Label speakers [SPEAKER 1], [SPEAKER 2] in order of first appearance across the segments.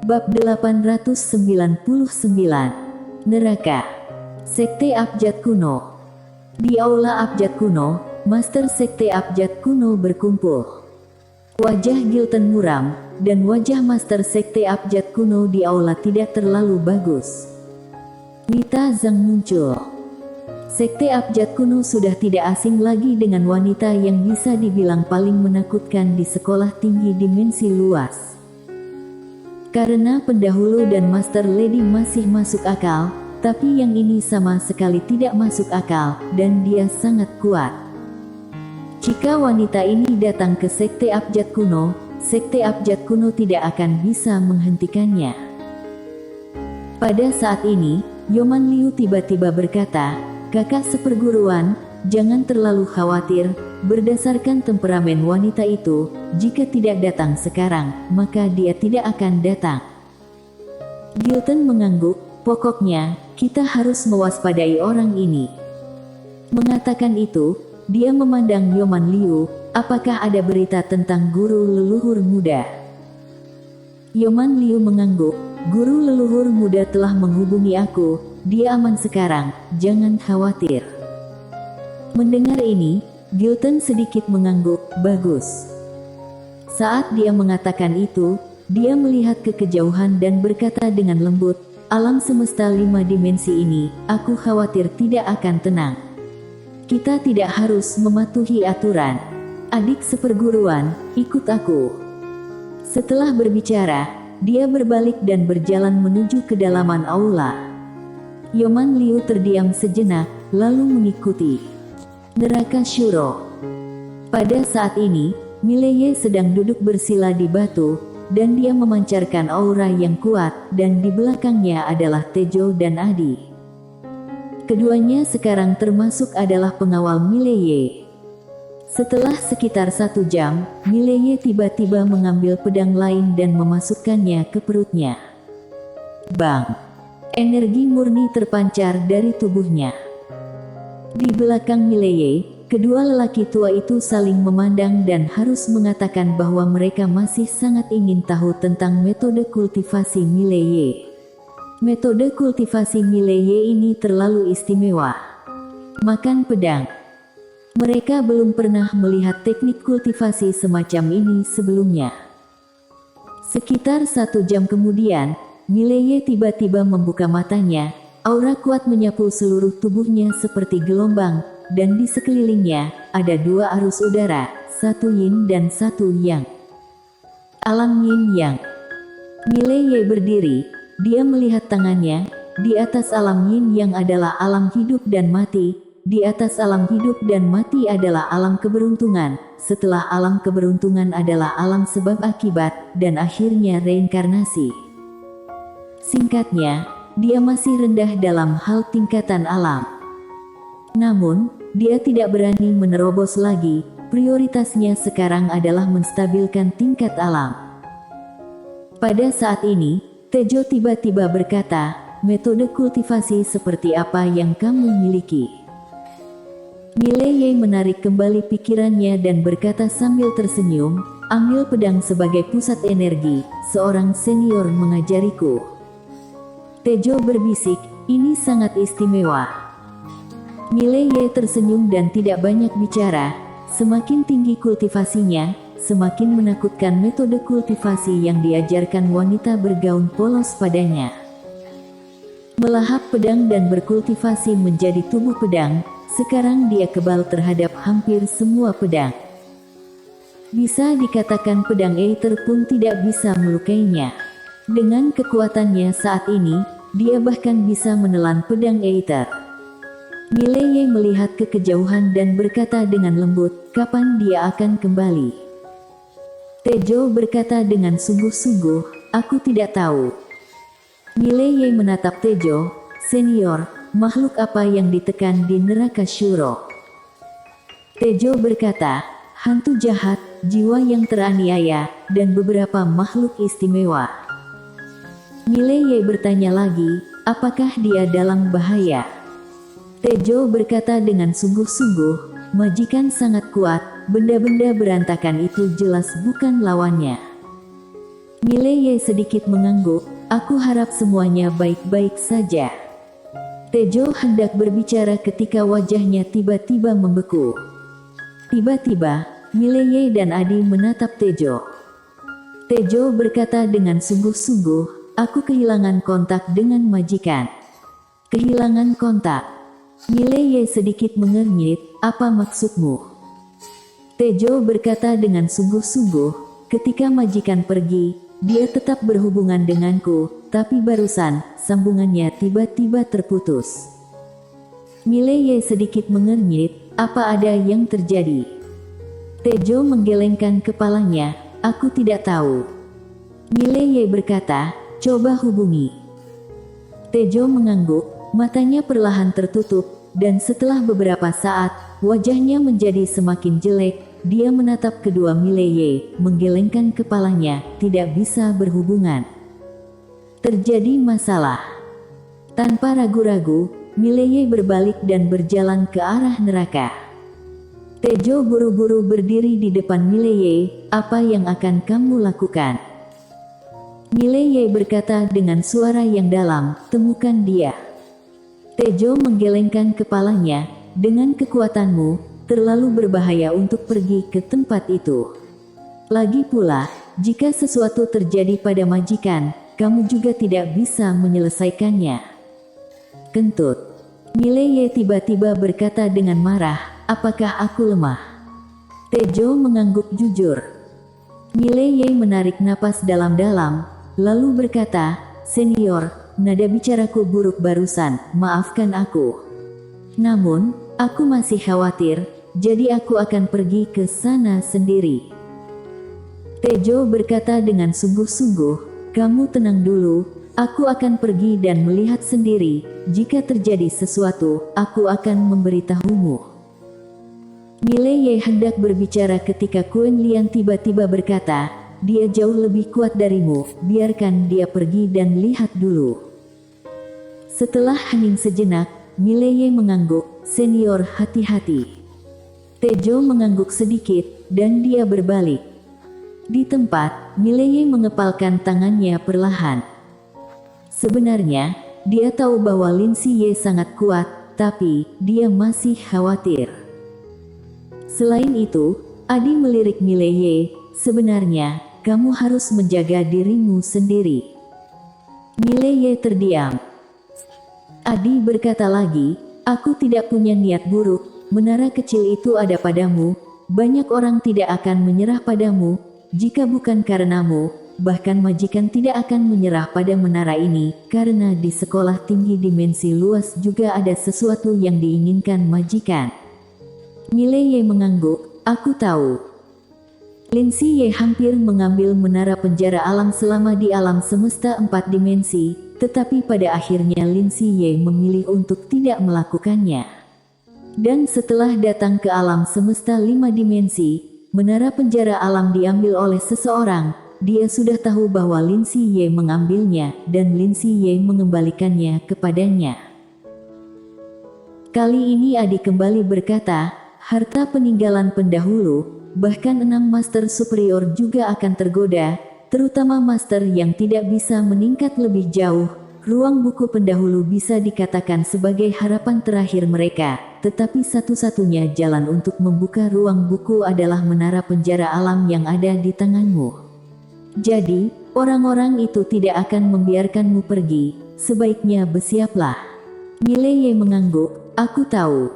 [SPEAKER 1] Bab 899. Neraka. Sekte Abjad Kuno. Di Aula Abjad Kuno, Master Sekte Abjad Kuno berkumpul. Wajah Gilton muram, dan wajah Master Sekte Abjad Kuno di aula tidak terlalu bagus. Mita Zhang muncul. Sekte Abjad Kuno sudah tidak asing lagi dengan wanita yang bisa dibilang paling menakutkan di sekolah tinggi dimensi luas. Karena pendahulu dan Master Lady masih masuk akal, tapi yang ini sama sekali tidak masuk akal, dan dia sangat kuat. Jika wanita ini datang ke Sekte Abjad Kuno, Sekte Abjad Kuno tidak akan bisa menghentikannya. Pada saat ini, Yoman Liu tiba-tiba berkata, "Kakak seperguruan, jangan terlalu khawatir. Berdasarkan temperamen wanita itu, jika tidak datang sekarang, maka dia tidak akan datang." Gilton mengangguk, "Pokoknya, kita harus mewaspadai orang ini." Mengatakan itu, dia memandang Yoman Liu, "Apakah ada berita tentang guru leluhur muda?" Yoman Liu mengangguk, "Guru leluhur muda telah menghubungi aku, dia aman sekarang, jangan khawatir." Mendengar ini, Gilton sedikit mengangguk, "Bagus." Saat dia mengatakan itu, dia melihat ke kejauhan dan berkata dengan lembut, "Alam semesta 5 dimensi ini, aku khawatir tidak akan tenang. Kita tidak harus mematuhi aturan. Adik seperguruan, ikut aku." Setelah berbicara, dia berbalik dan berjalan menuju kedalaman aula. Yoman Liu terdiam sejenak, lalu mengikuti. Neraka Shuro. Pada saat ini, Mileye sedang duduk bersila di batu, dan dia memancarkan aura yang kuat, dan di belakangnya adalah Tejo dan Adi. Keduanya sekarang termasuk adalah pengawal Mileye. Setelah sekitar 1 jam, Mileye tiba-tiba mengambil pedang lain dan memasukkannya ke perutnya. Bang! Energi murni terpancar dari tubuhnya. Di belakang Mileye, kedua lelaki tua itu saling memandang dan harus mengatakan bahwa mereka masih sangat ingin tahu tentang metode kultivasi Mileye. Metode kultivasi Mileye ini terlalu istimewa. Makan pedang. Mereka belum pernah melihat teknik kultivasi semacam ini sebelumnya. Sekitar 1 jam kemudian, Mileye tiba-tiba membuka matanya. Aura kuat menyapu seluruh tubuhnya seperti gelombang, dan di sekelilingnya, ada 2 arus udara, 1 yin dan 1 yang. Alam yin yang. Mileye berdiri, dia melihat tangannya, di atas alam yin yang adalah alam hidup dan mati, di atas alam hidup dan mati adalah alam keberuntungan, setelah alam keberuntungan adalah alam sebab akibat, dan akhirnya reinkarnasi. Singkatnya, dia masih rendah dalam hal tingkatan alam. Namun, dia tidak berani menerobos lagi, prioritasnya sekarang adalah menstabilkan tingkat alam. Pada saat ini, Tejo tiba-tiba berkata, "Metode kultivasi seperti apa yang kamu miliki?" Mileye menarik kembali pikirannya dan berkata sambil tersenyum, "Ambil pedang sebagai pusat energi, seorang senior mengajariku." Tejo berbisik, "Ini sangat istimewa." Mileye tersenyum dan tidak banyak bicara. Semakin tinggi kultivasinya, semakin menakutkan metode kultivasi yang diajarkan wanita bergaun polos padanya. Melahap pedang dan berkultivasi menjadi tubuh pedang, sekarang dia kebal terhadap hampir semua pedang. Bisa dikatakan pedang Aether pun tidak bisa melukainya. Dengan kekuatannya saat ini, dia bahkan bisa menelan pedang Aether. Mileye melihat ke kejauhan dan berkata dengan lembut, "Kapan dia akan kembali?" Tejo berkata dengan sungguh-sungguh, "Aku tidak tahu." Mileye menatap Tejo, "Senior, makhluk apa yang ditekan di neraka Shuro?" Tejo berkata, "Hantu jahat, jiwa yang teraniaya, dan beberapa makhluk istimewa." Mileye bertanya lagi, "Apakah dia dalam bahaya?" Tejo berkata dengan sungguh-sungguh, "Majikan sangat kuat, benda-benda berantakan itu jelas bukan lawannya." Mileye sedikit mengangguk, aku harap semuanya baik-baik saja. Tejo hendak berbicara ketika wajahnya tiba-tiba membeku. Tiba-tiba, Mileye dan Adi menatap Tejo. Tejo berkata dengan sungguh-sungguh, aku kehilangan kontak dengan majikan. Kehilangan kontak. Mileye sedikit mengernyit, apa maksudmu? Tejo berkata dengan sungguh-sungguh, ketika majikan pergi, dia tetap berhubungan denganku, tapi barusan, sambungannya tiba-tiba terputus. Mileye sedikit mengernyit, apa ada yang terjadi? Tejo menggelengkan kepalanya, aku tidak tahu. Mileye berkata, coba hubungi. Tejo mengangguk, matanya perlahan tertutup, dan setelah beberapa saat, wajahnya menjadi semakin jelek. Dia menatap kedua Mileye, menggelengkan kepalanya, tidak bisa berhubungan. Terjadi masalah. Tanpa ragu-ragu, Mileye berbalik dan berjalan ke arah neraka. Tejo buru-buru berdiri di depan Mileye, apa yang akan kamu lakukan? Mileye berkata dengan suara yang dalam, temukan dia. Tejo menggelengkan kepalanya, dengan kekuatanmu, terlalu berbahaya untuk pergi ke tempat itu. Lagi pula, jika sesuatu terjadi pada majikan, kamu juga tidak bisa menyelesaikannya. Kentut. Mileye tiba-tiba berkata dengan marah, apakah aku lemah? Tejo mengangguk jujur. Mileye menarik napas dalam-dalam, lalu berkata, senior, nada bicaraku buruk barusan, maafkan aku. Namun, aku masih khawatir, jadi aku akan pergi ke sana sendiri. Tejo berkata dengan sungguh-sungguh, kamu tenang dulu, aku akan pergi dan melihat sendiri, jika terjadi sesuatu, aku akan memberitahumu. Mileye hendak berbicara ketika Quen Lian tiba-tiba berkata, dia jauh lebih kuat darimu, biarkan dia pergi dan lihat dulu. Setelah hening sejenak, Mileye mengangguk, senior hati-hati. Tejo mengangguk sedikit, dan dia berbalik. Di tempat, Mileye mengepalkan tangannya perlahan. Sebenarnya, dia tahu bahwa Lin Siye sangat kuat, tapi dia masih khawatir. Selain itu, Adi melirik Mileye, sebenarnya, kamu harus menjaga dirimu sendiri. Mileye terdiam. Adi berkata lagi, aku tidak punya niat buruk, menara kecil itu ada padamu, banyak orang tidak akan menyerah padamu, jika bukan karenamu, bahkan majikan tidak akan menyerah pada menara ini, karena di sekolah tinggi dimensi luas juga ada sesuatu yang diinginkan majikan. Mileye mengangguk, aku tahu. Lin Siye hampir mengambil menara penjara alam selama di alam semesta 4 dimensi, tetapi pada akhirnya Lin Siye memilih untuk tidak melakukannya. Dan setelah datang ke alam semesta 5 dimensi, menara penjara alam diambil oleh seseorang, dia sudah tahu bahwa Lin Siye mengambilnya, dan Lin Siye mengembalikannya kepadanya. Kali ini Adi kembali berkata, harta peninggalan pendahulu, bahkan 6 master superior juga akan tergoda, terutama master yang tidak bisa meningkat lebih jauh. Ruang buku pendahulu bisa dikatakan sebagai harapan terakhir mereka, tetapi satu-satunya jalan untuk membuka ruang buku adalah menara penjara alam yang ada di tanganmu. Jadi, orang-orang itu tidak akan membiarkanmu pergi, sebaiknya bersiaplah. Mileye mengangguk, aku tahu.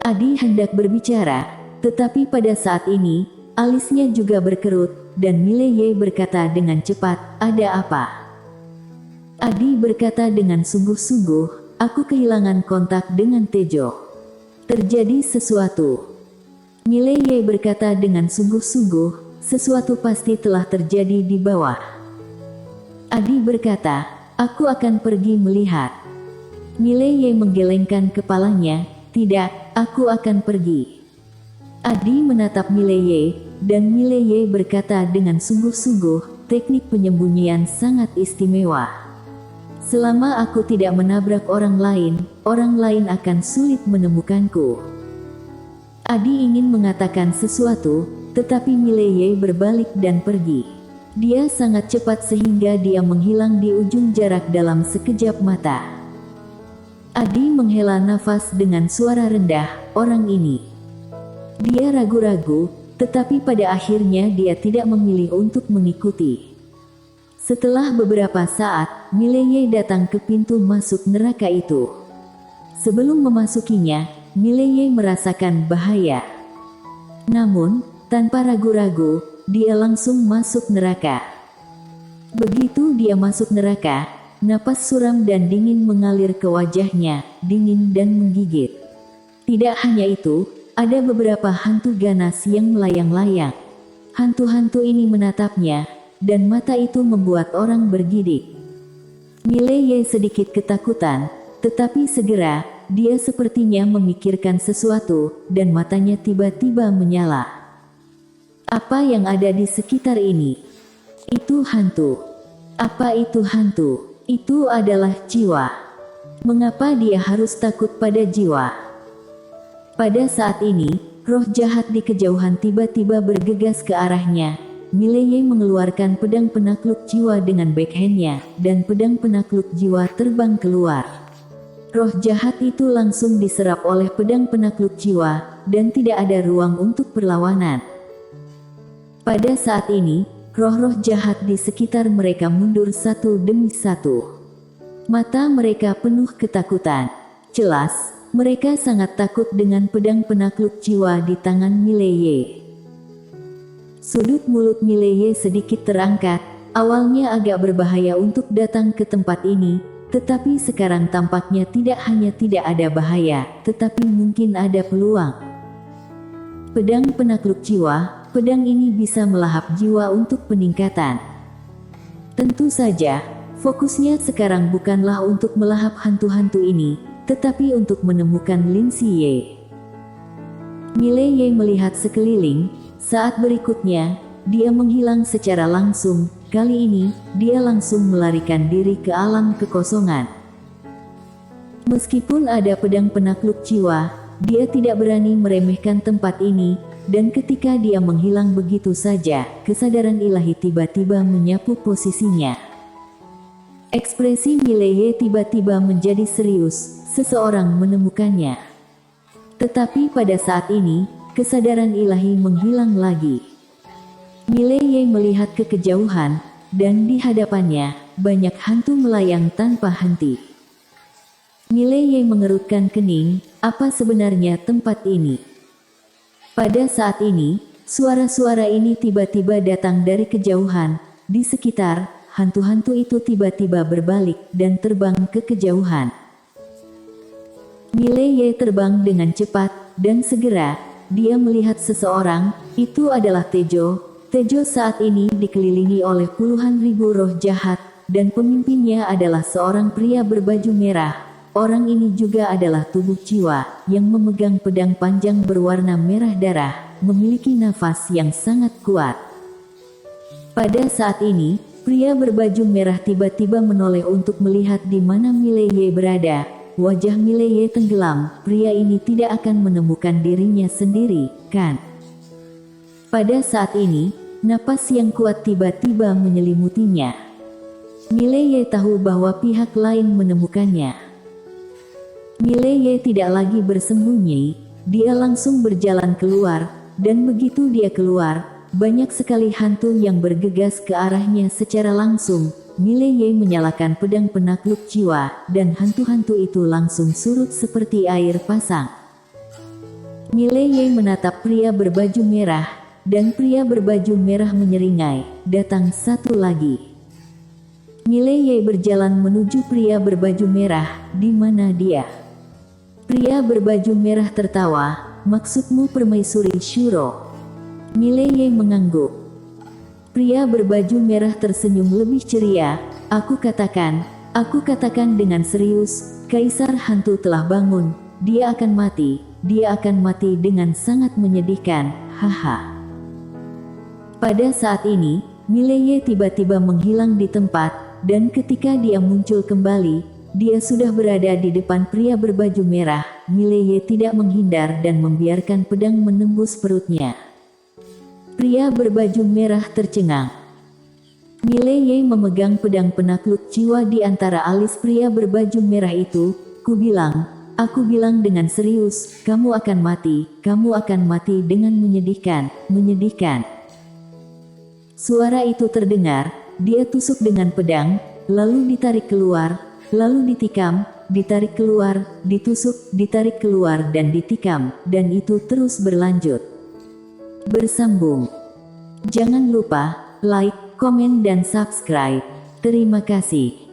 [SPEAKER 1] Adi hendak berbicara, tetapi pada saat ini, alisnya juga berkerut, dan Mileye berkata dengan cepat, ada apa? Adi berkata dengan sungguh-sungguh, aku kehilangan kontak dengan Tejo. Terjadi sesuatu. Mileye berkata dengan sungguh-sungguh, sesuatu pasti telah terjadi di bawah. Adi berkata, aku akan pergi melihat. Mileye menggelengkan kepalanya, tidak, aku akan pergi. Adi menatap Mileye, dan Mileye berkata dengan sungguh-sungguh, teknik penyembunyian sangat istimewa. Selama aku tidak menabrak orang lain akan sulit menemukanku. Adi ingin mengatakan sesuatu, tetapi Mileye berbalik dan pergi. Dia sangat cepat sehingga dia menghilang di ujung jarak dalam sekejap mata. Adi menghela nafas dengan suara rendah, orang ini. Dia ragu-ragu, tetapi pada akhirnya dia tidak memilih untuk mengikuti. Setelah beberapa saat, Mileye datang ke pintu masuk neraka itu. Sebelum memasukinya, Mileye merasakan bahaya. Namun, tanpa ragu-ragu, dia langsung masuk neraka. Begitu dia masuk neraka, napas suram dan dingin mengalir ke wajahnya, dingin dan menggigit. Tidak hanya itu, ada beberapa hantu ganas yang melayang-layang. Hantu-hantu ini menatapnya, dan mata itu membuat orang bergidik. Mileye sedikit ketakutan, tetapi segera, dia sepertinya memikirkan sesuatu, dan matanya tiba-tiba menyala. Apa yang ada di sekitar ini? Itu hantu. Apa itu hantu? Itu adalah jiwa. Mengapa dia harus takut pada jiwa? Pada saat ini, roh jahat di kejauhan tiba-tiba bergegas ke arahnya. Mileye mengeluarkan pedang penakluk jiwa dengan backhandnya, dan pedang penakluk jiwa terbang keluar. Roh jahat itu langsung diserap oleh pedang penakluk jiwa, dan tidak ada ruang untuk perlawanan. Pada saat ini, roh-roh jahat di sekitar mereka mundur satu demi satu. Mata mereka penuh ketakutan. Jelas, mereka sangat takut dengan pedang penakluk jiwa di tangan Mileye. Sudut mulut Mileye sedikit terangkat. Awalnya agak berbahaya untuk datang ke tempat ini, tetapi sekarang tampaknya tidak hanya tidak ada bahaya, tetapi mungkin ada peluang. Pedang penakluk jiwa, pedang ini bisa melahap jiwa untuk peningkatan. Tentu saja, fokusnya sekarang bukanlah untuk melahap hantu-hantu ini, tetapi untuk menemukan Lin Siye. Mileye melihat sekeliling. Saat berikutnya, dia menghilang secara langsung. Kali ini, dia langsung melarikan diri ke alam kekosongan. Meskipun ada pedang penakluk jiwa, dia tidak berani meremehkan tempat ini, dan ketika dia menghilang begitu saja, kesadaran ilahi tiba-tiba menyapu posisinya. Ekspresi Mileye tiba-tiba menjadi serius, seseorang menemukannya. Tetapi pada saat ini, kesadaran ilahi menghilang lagi. Mileye melihat ke kejauhan, dan di hadapannya, banyak hantu melayang tanpa henti. Mileye mengerutkan kening, apa sebenarnya tempat ini? Pada saat ini, suara-suara ini tiba-tiba datang dari kejauhan. Di sekitar, hantu-hantu itu tiba-tiba berbalik dan terbang ke kejauhan. Mileye terbang dengan cepat, dan segera, dia melihat seseorang. Itu adalah Tejo. Tejo saat ini dikelilingi oleh puluhan ribu roh jahat, dan pemimpinnya adalah seorang pria berbaju merah. Orang ini juga adalah tubuh jiwa, yang memegang pedang panjang berwarna merah darah, memiliki nafas yang sangat kuat. Pada saat ini, pria berbaju merah tiba-tiba menoleh untuk melihat di mana Mileye berada. Wajah Mileye tenggelam, pria ini tidak akan menemukan dirinya sendiri, kan? Pada saat ini, napas yang kuat tiba-tiba menyelimutinya. Mileye tahu bahwa pihak lain menemukannya. Mileye tidak lagi bersembunyi, dia langsung berjalan keluar, dan begitu dia keluar, banyak sekali hantu yang bergegas ke arahnya secara langsung. Mileye menyalakan pedang penakluk jiwa, dan hantu-hantu itu langsung surut seperti air pasang. Mileye menatap pria berbaju merah, dan pria berbaju merah menyeringai, datang satu lagi. Mileye berjalan menuju pria berbaju merah, di mana dia? Pria berbaju merah tertawa, maksudmu permaisuri Shuro? Mileye mengangguk. Pria berbaju merah tersenyum lebih ceria, aku katakan dengan serius, Kaisar Hantu telah bangun, dia akan mati dengan sangat menyedihkan, haha. Pada saat ini, Mileye tiba-tiba menghilang di tempat, dan ketika dia muncul kembali, dia sudah berada di depan pria berbaju merah. Mileye tidak menghindar dan membiarkan pedang menembus perutnya. Pria berbaju merah tercengang. Mileye memegang pedang penakluk jiwa di antara alis pria berbaju merah itu. Aku bilang dengan serius, kamu akan mati dengan menyedihkan, menyedihkan. Suara itu terdengar, dia tusuk dengan pedang, lalu ditarik keluar, lalu ditikam, ditarik keluar, ditusuk, ditarik keluar dan ditikam, dan itu terus berlanjut. Bersambung. Jangan lupa, like, komen dan subscribe. Terima kasih.